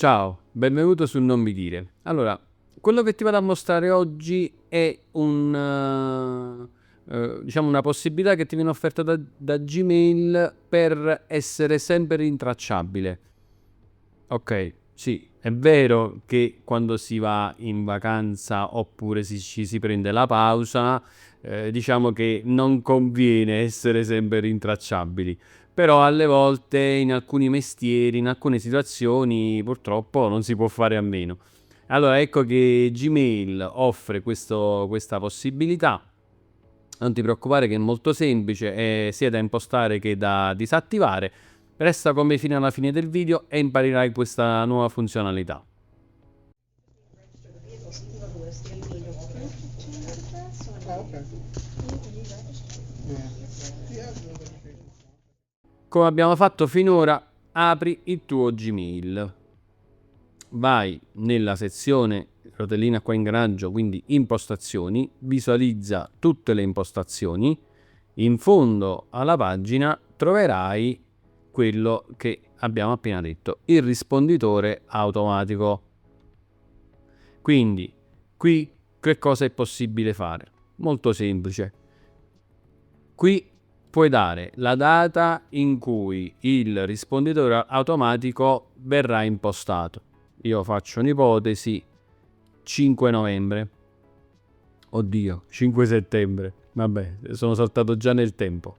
Ciao, benvenuto su Non mi dire. Allora, quello che ti vado a mostrare oggi è diciamo una possibilità che ti viene offerta da Gmail per essere sempre rintracciabile. Ok, sì, è vero che quando si va in vacanza oppure ci si prende la pausa, diciamo che non conviene essere sempre rintracciabili. Però alle volte in alcuni mestieri, in alcune situazioni, purtroppo non si può fare a meno. Allora ecco che Gmail offre questa possibilità. Non ti preoccupare che è molto semplice, è sia da impostare che da disattivare. Resta con me fino alla fine del video e imparerai questa nuova funzionalità. Come abbiamo fatto finora, apri il tuo Gmail. Vai nella sezione rotellina qua ingranaggio, quindi impostazioni, visualizza tutte le impostazioni. In fondo alla pagina troverai quello che abbiamo appena detto, il risponditore automatico. Quindi qui che cosa è possibile fare? Molto semplice. Qui puoi dare la data in cui il risponditore automatico verrà impostato. Io faccio un'ipotesi, 5 novembre. Oddio, 5 settembre. Vabbè, sono saltato già nel tempo.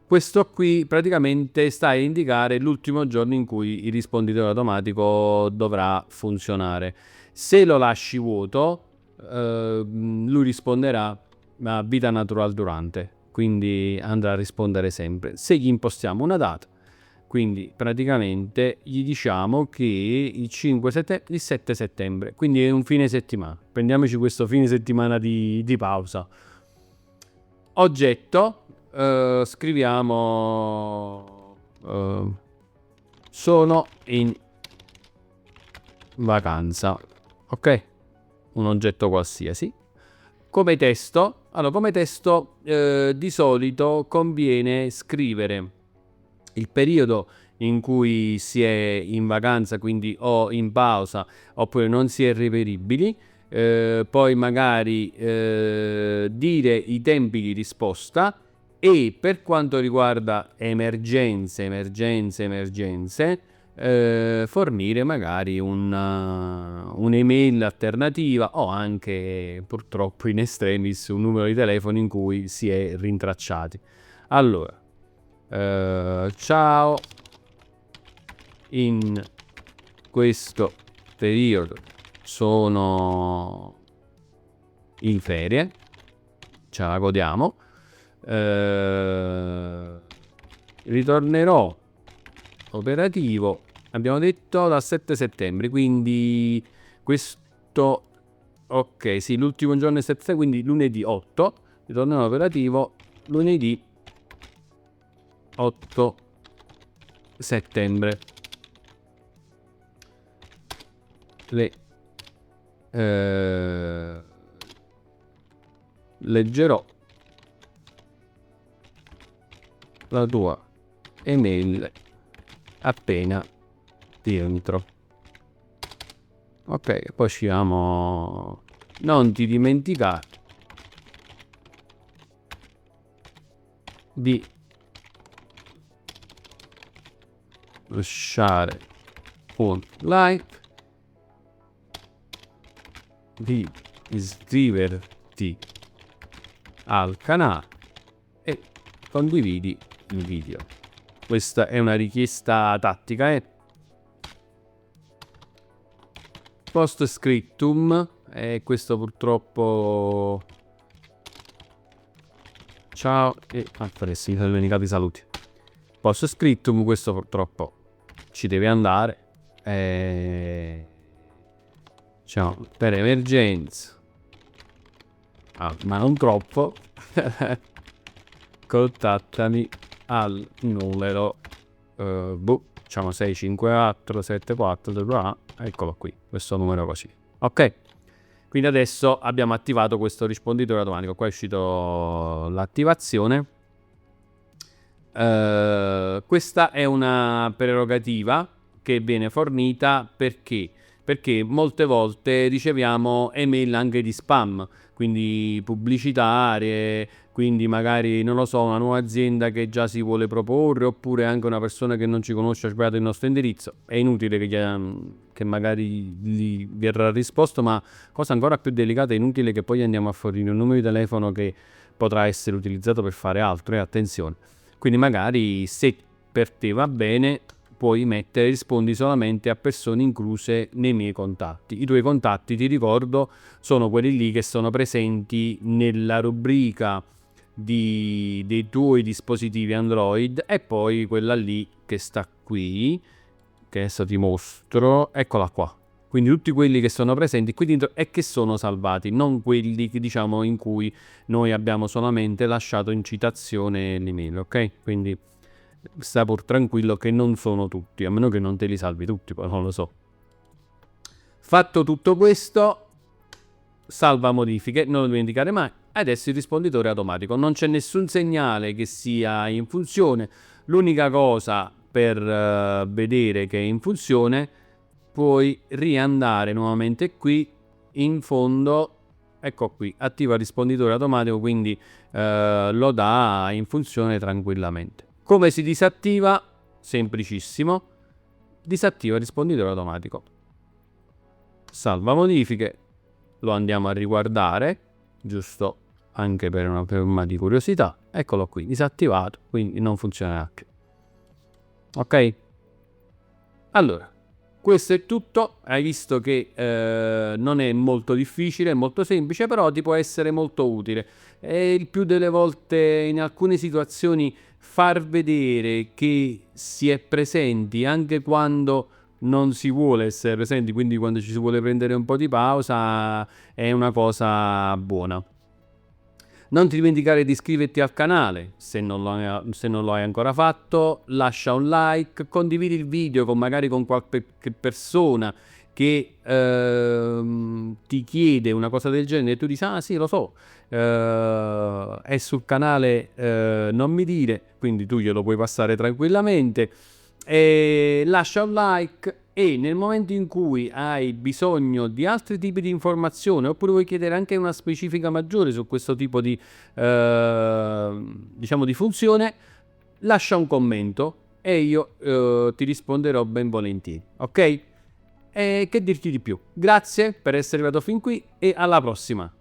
Questo qui praticamente sta a indicare l'ultimo giorno in cui il risponditore automatico dovrà funzionare. Se lo lasci vuoto, lui risponderà a vita natural durante, quindi andrà a rispondere sempre. Se gli impostiamo una data, quindi praticamente gli diciamo che il 5 settembre, il 7 settembre, quindi è un fine settimana. Prendiamoci questo fine settimana di pausa. Oggetto, scriviamo sono in vacanza, ok? Un oggetto qualsiasi. Come testo, di solito conviene scrivere il periodo in cui si è in vacanza, quindi o in pausa oppure non si è reperibili, poi magari dire i tempi di risposta e per quanto riguarda emergenze, fornire magari un'email alternativa o anche purtroppo in extremis un numero di telefono in cui si è rintracciati. Allora, ciao, in questo periodo sono in ferie, ce la godiamo, ritornerò operativo, abbiamo detto dal 7 settembre, quindi questo, ok, sì, l'ultimo giorno è 7, quindi lunedì 8, ritornerò operativo lunedì 8 settembre. Leggerò la tua email appena rientro. Ok, poi scriviamo non ti dimenticare di lasciare un like, di iscriverti al canale e condividi il video. Questa è una richiesta tattica, Post scriptum, e questo purtroppo ciao e adesso mi sono dimenticato i saluti. Post scriptum, questo purtroppo ci deve andare. Ciao, per emergenza, ma non troppo, contattami al numero diciamo 654 74, eccolo qui, questo numero così, ok? Quindi adesso abbiamo attivato questo risponditore automatico. Qua è uscito l'attivazione. Questa è una prerogativa che viene fornita perché molte volte riceviamo email anche di spam, quindi pubblicitarie, quindi magari, non lo so, una nuova azienda che già si vuole proporre, oppure anche una persona che non ci conosce ha sbagliato il nostro indirizzo. È inutile che magari gli verrà risposto, ma cosa ancora più delicata, è inutile che poi andiamo a fornire un numero di telefono che potrà essere utilizzato per fare altro, attenzione. Quindi magari, se per te va bene, puoi mettere rispondi solamente a persone incluse nei miei contatti. I tuoi contatti, ti ricordo, sono quelli lì che sono presenti nella rubrica dei tuoi dispositivi Android, e poi quella lì che sta qui, che adesso ti mostro, eccola qua. Quindi tutti quelli che sono presenti qui dentro e che sono salvati, non quelli che, diciamo, in cui noi abbiamo solamente lasciato in citazione l'email, ok? Quindi sta pur tranquillo che non sono tutti, a meno che non te li salvi tutti, poi non lo so. Fatto tutto questo, salva modifiche, non lo dimenticare mai. Adesso il risponditore automatico, non c'è nessun segnale che sia in funzione. L'unica cosa, per vedere che è in funzione, puoi riandare nuovamente qui in fondo, ecco qui, attiva il risponditore automatico, quindi lo dà in funzione tranquillamente. Come si disattiva? Semplicissimo, disattiva il risponditore automatico, salva modifiche, lo andiamo a riguardare, giusto anche per una forma di curiosità, eccolo qui, disattivato, quindi non funzionerà più. Ok? Allora, questo è tutto. Hai visto che non è molto difficile, è molto semplice, però ti può essere molto utile. E il più delle volte, in alcune situazioni, far vedere che si è presenti anche quando non si vuole essere presenti, quindi quando ci si vuole prendere un po' di pausa, è una cosa buona. Non ti dimenticare di iscriverti al canale se non lo hai ancora fatto, lascia un like, condividi il video magari con qualche persona che ti chiede una cosa del genere e tu dici ah sì lo so, è sul canale Non Mi Dire, quindi tu glielo puoi passare tranquillamente. E lascia un like, e nel momento in cui hai bisogno di altri tipi di informazioni, oppure vuoi chiedere anche una specifica maggiore su questo tipo di diciamo di funzione, lascia un commento e io ti risponderò ben volentieri, ok? E che dirti di più? Grazie per essere arrivato fin qui e alla prossima.